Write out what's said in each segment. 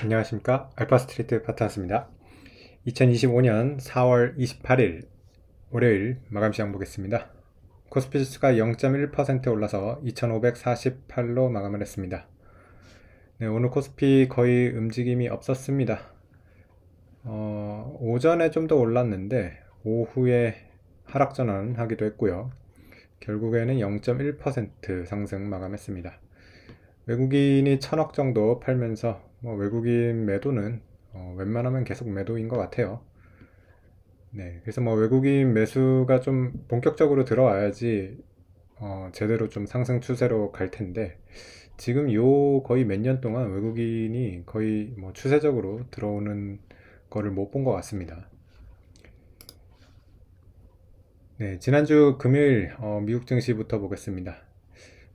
안녕하십니까, 알파스트리트 파트너스입니다. 2025년 4월 28일 월요일 마감시장 보겠습니다. 코스피 지수가 0.1% 올라서 2548로 마감을 했습니다. 네, 오늘 코스피 거의 움직임이 없었습니다. 오전에 좀 더 올랐는데 오후에 하락전환 하기도 했고요. 결국에는 0.1% 상승 마감했습니다. 외국인이 1000억 정도 팔면서 외국인 매도는 웬만하면 계속 매도인 것 같아요. 네, 그래서 외국인 매수가 좀 본격적으로 들어와야지 제대로 좀 상승 추세로 갈 텐데, 지금 요 거의 몇 년 동안 외국인이 거의 추세적으로 들어오는 거를 못 본 것 같습니다. 네, 지난주 금요일 미국 증시부터 보겠습니다.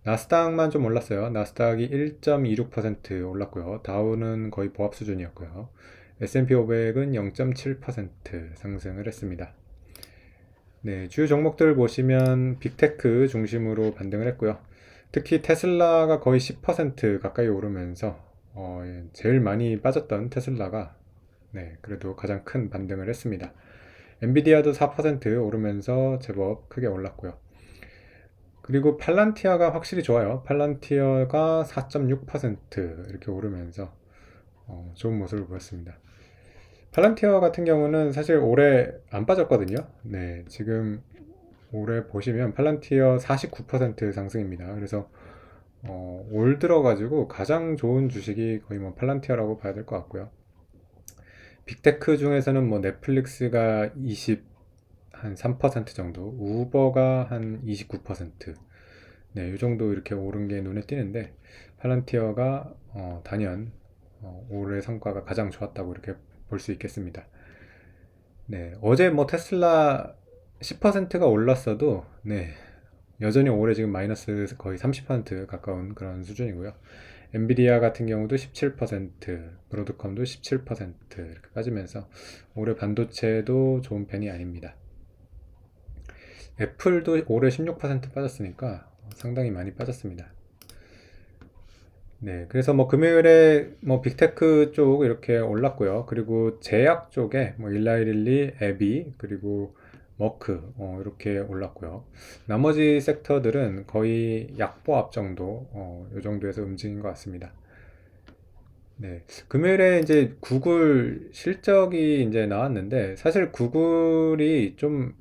나스닥만 좀 올랐어요. 나스닥이 1.26% 올랐고요. 다우는 거의 보합 수준이었고요. S&P 500은 0.7% 상승을 했습니다. 네, 주요 종목들 보시면 빅테크 중심으로 반등을 했고요. 특히 테슬라가 거의 10% 가까이 오르면서 제일 많이 빠졌던 테슬라가 그래도 가장 큰 반등을 했습니다. 엔비디아도 4% 오르면서 제법 크게 올랐고요. 그리고 팔란티아가 확실히 좋아요. 팔란티아가 4.6% 이렇게 오르면서 좋은 모습을 보였습니다. 팔란티아 같은 경우는 사실 올해 안 빠졌거든요. 네, 지금 올해 보시면 팔란티어 49% 상승입니다. 그래서 올 들어가지고 가장 좋은 주식이 거의 팔란티어라고 봐야 될 것 같고요. 빅테크 중에서는 넷플릭스가 한 3% 정도, 우버가 한 29%, 네, 이 정도 이렇게 오른 게 눈에 띄는데, 팔란티어가 단연 올해 성과가 가장 좋았다고 이렇게 볼 수 있겠습니다. 네, 어제 테슬라 10%가 올랐어도 여전히 올해 지금 마이너스 거의 30% 가까운 그런 수준이고요. 엔비디아 같은 경우도 17%, 브로드컴도 17% 이렇게 빠지면서 올해 반도체도 좋은 편이 아닙니다. 애플도 올해 16% 빠졌으니까 상당히 많이 빠졌습니다. 네, 그래서 금요일에 빅테크 쪽 이렇게 올랐고요. 그리고 제약 쪽에 일라이릴리, 에비, 그리고 머크 이렇게 올랐고요. 나머지 섹터들은 거의 약보합 정도, 이 정도에서 움직인 것 같습니다. 네, 금요일에 이제 구글 실적이 이제 나왔는데, 사실 구글이 좀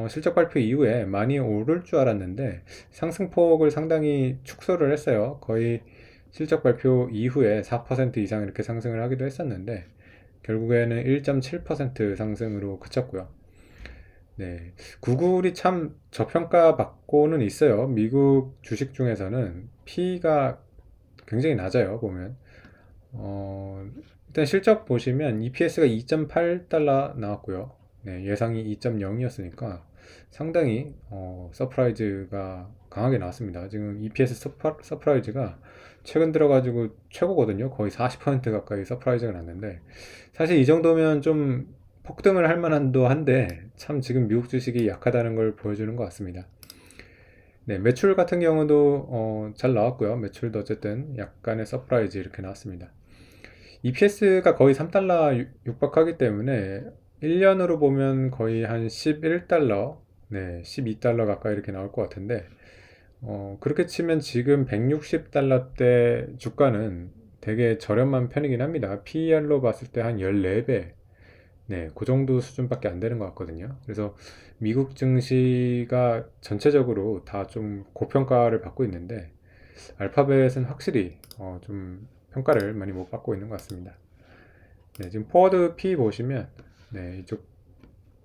실적 발표 이후에 많이 오를 줄 알았는데 상승폭을 상당히 축소를 했어요. 거의 실적 발표 이후에 4% 이상 이렇게 상승을 하기도 했었는데 결국에는 1.7% 상승으로 그쳤고요. 네, 구글이 참 저평가 받고는 있어요. 미국 주식 중에서는 P가 굉장히 낮아요. 보면 일단 실적 보시면 EPS가 2.8달러 나왔고요. 네, 예상이 2.0이었으니까 상당히 서프라이즈가 강하게 나왔습니다. 지금 EPS 서프라이즈가 최근 들어가지고 최고거든요. 거의 40% 가까이 서프라이즈가 났는데 사실 이 정도면 좀 폭등을 할 만한도 한데 참 지금 미국 주식이 약하다는 걸 보여주는 것 같습니다. 네, 매출 같은 경우도 잘 나왔고요. 매출도 어쨌든 약간의 서프라이즈 이렇게 나왔습니다. EPS가 거의 3달러 육박하기 때문에 1년으로 보면 거의 한 11달러, 네, 12달러 가까이 이렇게 나올 것 같은데, 그렇게 치면 지금 160달러대 주가는 되게 저렴한 편이긴 합니다. PER로 봤을 때 한 14배, 네, 그 정도 수준밖에 안 되는 것 같거든요. 그래서 미국 증시가 전체적으로 다 좀 고평가를 받고 있는데, 알파벳은 확실히 좀 평가를 많이 못 받고 있는 것 같습니다. 네, 지금 포워드 P 보시면 이쪽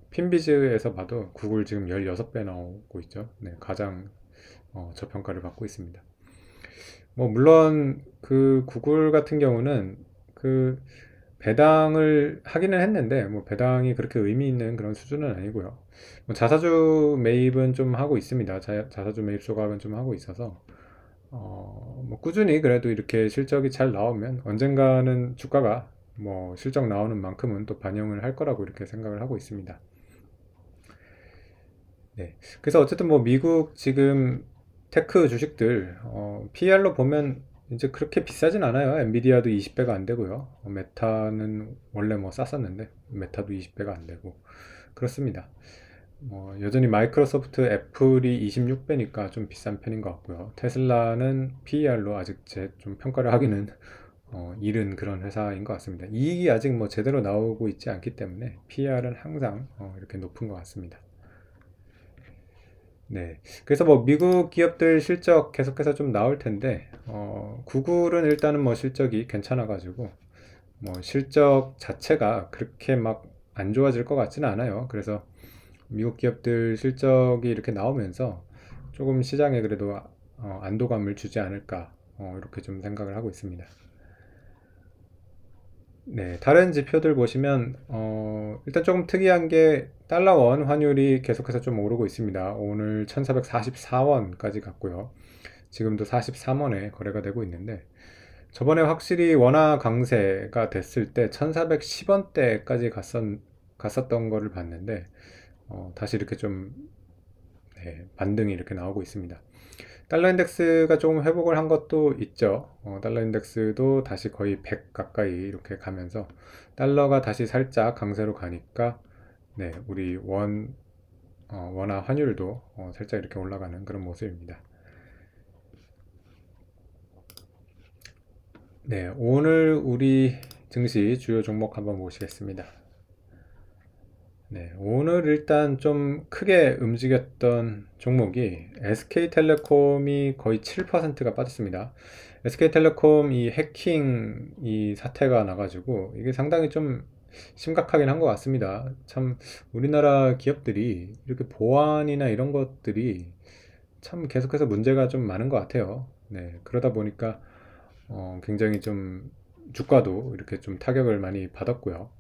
핀비즈에서 봐도 구글 지금 16배 나오고 있죠. 네, 가장 저평가를 받고 있습니다. 물론 그 구글 같은 경우는 그 배당을 하기는 했는데 배당이 그렇게 의미 있는 그런 수준은 아니고요. 자사주 매입은 좀 하고 있습니다. 자사주 매입 소각은 좀 하고 있어서 꾸준히 그래도 이렇게 실적이 잘 나오면 언젠가는 주가가 실적 나오는 만큼은 또 반영을 할 거라고 이렇게 생각을 하고 있습니다. 네. 그래서 어쨌든 미국 지금 테크 주식들 PR로 보면 이제 그렇게 비싸진 않아요. 엔비디아도 20배가 안 되고요. 메타는 원래 뭐 쌌었는데 메타도 20배가 안 되고 그렇습니다. 여전히 마이크로소프트, 애플이 26배니까 좀 비싼 편인 것 같고요. 테슬라는 PER로 아직 제 좀 평가를 하기는 이른 그런 회사인 것 같습니다. 이익이 아직 뭐 제대로 나오고 있지 않기 때문에 PER은 항상 이렇게 높은 것 같습니다. 네. 그래서 뭐 미국 기업들 실적 계속해서 좀 나올 텐데, 구글은 일단은 뭐 실적이 괜찮아가지고, 뭐 실적 자체가 그렇게 막 안 좋아질 것 같지는 않아요. 그래서 미국 기업들 실적이 이렇게 나오면서 조금 시장에 그래도 안도감을 주지 않을까, 이렇게 좀 생각을 하고 있습니다. 네, 다른 지표들 보시면 일단 조금 특이한 게 달러 원 환율이 계속해서 좀 오르고 있습니다. 오늘 1444원까지 갔고요. 지금도 43원에 거래가 되고 있는데 저번에 확실히 원화 강세가 됐을 때 1410원대까지 갔었던 거를 봤는데 다시 이렇게 좀 반등이 이렇게 나오고 있습니다. 달러 인덱스가 조금 회복을 한 것도 있죠. 달러 인덱스도 다시 거의 100 가까이 이렇게 가면서 달러가 다시 살짝 강세로 가니까 네, 우리 원화 환율도 살짝 이렇게 올라가는 그런 모습입니다. 네, 오늘 우리 증시 주요 종목 한번 보시겠습니다. 네, 오늘 일단 좀 크게 움직였던 종목이 SK텔레콤이 거의 7%가 빠졌습니다. SK텔레콤 이 해킹 이 사태가 나가지고 이게 상당히 좀 심각하긴 한 것 같습니다. 참 우리나라 기업들이 이렇게 보안이나 이런 것들이 참 계속해서 문제가 좀 많은 것 같아요. 네, 그러다 보니까 굉장히 좀 주가도 이렇게 좀 타격을 많이 받았고요.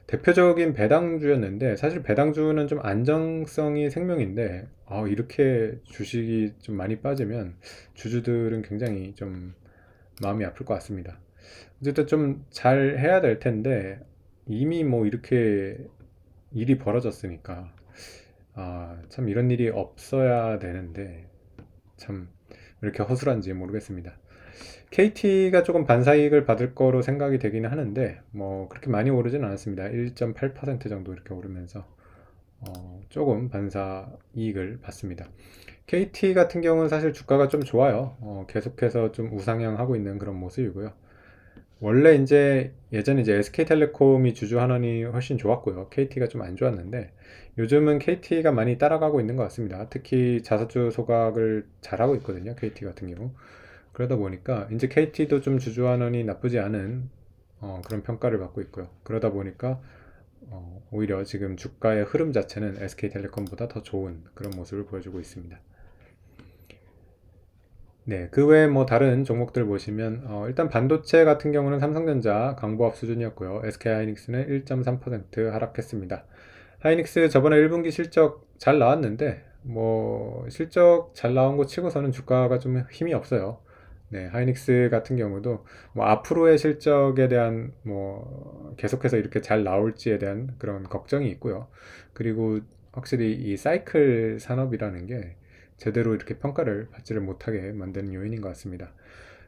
대표적인 배당주였는데 사실 배당주는 좀 안정성이 생명인데 이렇게 주식이 좀 많이 빠지면 주주들은 굉장히 좀 마음이 아플 것 같습니다. 어쨌든 좀 잘 해야 될 텐데 이미 뭐 이렇게 일이 벌어졌으니까 참 이런 일이 없어야 되는데 참 왜 이렇게 허술한지 모르겠습니다. KT가 조금 반사이익을 받을 거로 생각이 되기는 하는데 뭐 그렇게 많이 오르진 않았습니다. 1.8% 정도 이렇게 오르면서 조금 반사 이익을 받습니다. KT 같은 경우는 사실 주가가 좀 좋아요. 계속해서 좀 우상향하고 있는 그런 모습이고요. 원래 이제 예전에 이제 SK텔레콤이 주주 환원이 훨씬 좋았고요. KT가 좀 안 좋았는데 요즘은 KT가 많이 따라가고 있는 것 같습니다. 특히 자사주 소각을 잘하고 있거든요. KT 같은 경우. 그러다 보니까 이제 KT도 좀 주주 환원이 나쁘지 않은 그런 평가를 받고 있고요. 그러다 보니까 오히려 지금 주가의 흐름 자체는 SK텔레콤보다 더 좋은 그런 모습을 보여주고 있습니다. 네, 그 외에 뭐 다른 종목들 보시면 일단 반도체 같은 경우는 삼성전자 강보합 수준이었고요. SK하이닉스는 1.3% 하락했습니다. 하이닉스 저번에 1분기 실적 잘 나왔는데 뭐 실적 잘 나온 거 치고서는 주가가 좀 힘이 없어요. 네, 하이닉스 같은 경우도 뭐 앞으로의 실적에 대한 뭐 계속해서 이렇게 잘 나올지에 대한 그런 걱정이 있고요. 그리고 확실히 이 사이클 산업이라는 게 제대로 이렇게 평가를 받지를 못하게 만드는 요인인 것 같습니다.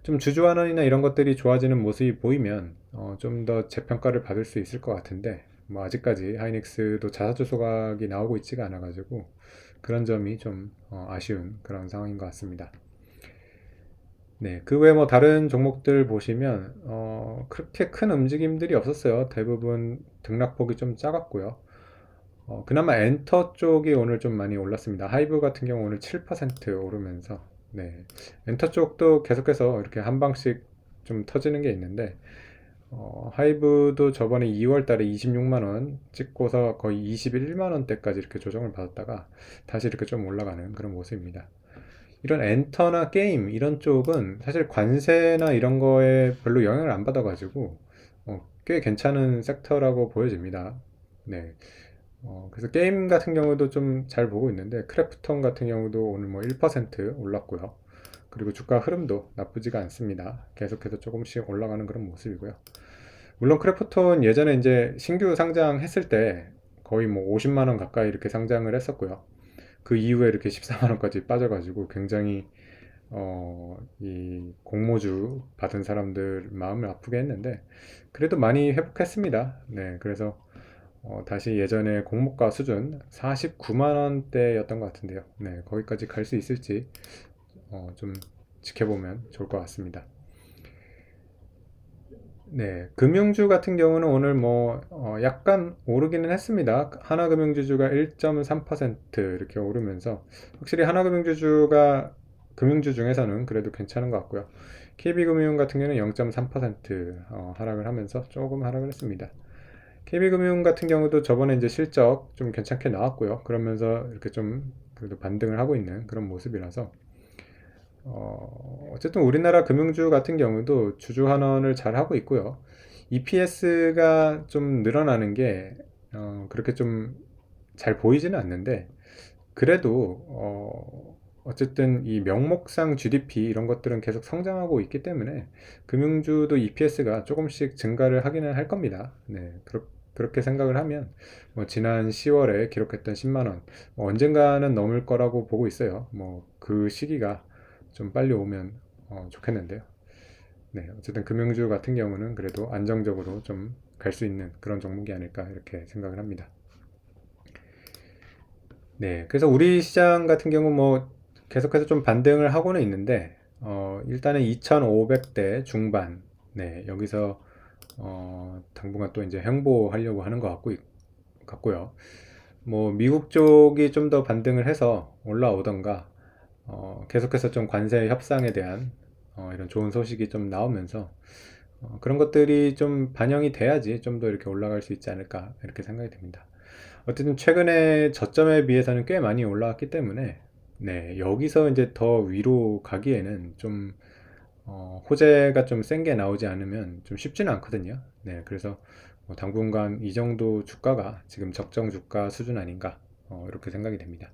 좀 주주환원이나 이런 것들이 좋아지는 모습이 보이면 좀 더 재평가를 받을 수 있을 것 같은데 뭐 아직까지 하이닉스도 자사주 소각이 나오고 있지가 않아가지고 그런 점이 좀 아쉬운 그런 상황인 것 같습니다. 네, 그 외에 뭐 다른 종목들 보시면 그렇게 큰 움직임들이 없었어요. 대부분 등락폭이 좀 작았고요. 그나마 엔터 쪽이 오늘 좀 많이 올랐습니다. 하이브 같은 경우 오늘 7% 오르면서 네, 엔터 쪽도 계속해서 이렇게 한 방씩 좀 터지는 게 있는데 하이브도 저번에 2월 달에 26만 원 찍고서 거의 21만 원대까지 이렇게 조정을 받았다가 다시 이렇게 좀 올라가는 그런 모습입니다. 이런 엔터나 게임 이런 쪽은 사실 관세나 이런 거에 별로 영향을 안 받아가지고 꽤 괜찮은 섹터라고 보여집니다. 네. 그래서 게임 같은 경우도 좀 잘 보고 있는데 크래프톤 같은 경우도 오늘 뭐 1% 올랐고요. 그리고 주가 흐름도 나쁘지가 않습니다. 계속해서 조금씩 올라가는 그런 모습이고요. 물론 크래프톤 예전에 이제 신규 상장했을 때 거의 뭐 50만 원 가까이 이렇게 상장을 했었고요. 그 이후에 이렇게 14만 원까지 빠져가지고 굉장히 이 공모주 받은 사람들 마음을 아프게 했는데 그래도 많이 회복했습니다. 네, 그래서 다시 예전에 공모가 수준 49만 원대였던 것 같은데요. 네, 거기까지 갈 수 있을지 좀 지켜보면 좋을 것 같습니다. 네, 금융주 같은 경우는 오늘 뭐 약간 오르기는 했습니다. 하나금융주주가 1.3% 이렇게 오르면서 확실히 하나금융주주가 금융주 중에서는 그래도 괜찮은 것 같고요. KB금융 같은 경우는 0.3% 하락을 하면서 조금 하락을 했습니다. KB금융 같은 경우도 저번에 이제 실적 좀 괜찮게 나왔고요. 그러면서 이렇게 좀 그래도 반등을 하고 있는 그런 모습이라서 어쨌든 우리나라 금융주 같은 경우도 주주 환원을 잘 하고 있고요. EPS가 좀 늘어나는 게 그렇게 좀 잘 보이지는 않는데 그래도 어쨌든 이 명목상 GDP 이런 것들은 계속 성장하고 있기 때문에 금융주도 EPS가 조금씩 증가를 하기는 할 겁니다. 네, 그렇게 생각을 하면 뭐 지난 10월에 기록했던 10만 원 언젠가는 넘을 거라고 보고 있어요. 뭐 그 시기가 좀 빨리 오면 좋겠는데요. 네, 어쨌든 금융주 같은 경우는 그래도 안정적으로 좀 갈 수 있는 그런 종목이 아닐까 이렇게 생각을 합니다. 네, 그래서 우리 시장 같은 경우 뭐 계속해서 좀 반등을 하고는 있는데 일단은 2,500대 중반, 네, 여기서 당분간 또 이제 횡보하려고 하는 것 같고요. 뭐 미국 쪽이 좀 더 반등을 해서 올라오던가 계속해서 좀 관세 협상에 대한 이런 좋은 소식이 좀 나오면서 그런 것들이 좀 반영이 돼야지 좀 더 이렇게 올라갈 수 있지 않을까 이렇게 생각이 듭니다. 어쨌든 최근에 저점에 비해서는 꽤 많이 올라왔기 때문에 네, 여기서 이제 더 위로 가기에는 좀 호재가 좀 센 게 나오지 않으면 좀 쉽지는 않거든요. 네, 그래서 뭐 당분간 이 정도 주가가 지금 적정 주가 수준 아닌가 이렇게 생각이 됩니다.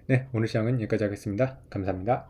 네, 오늘 시장은 여기까지 하겠습니다. 감사합니다.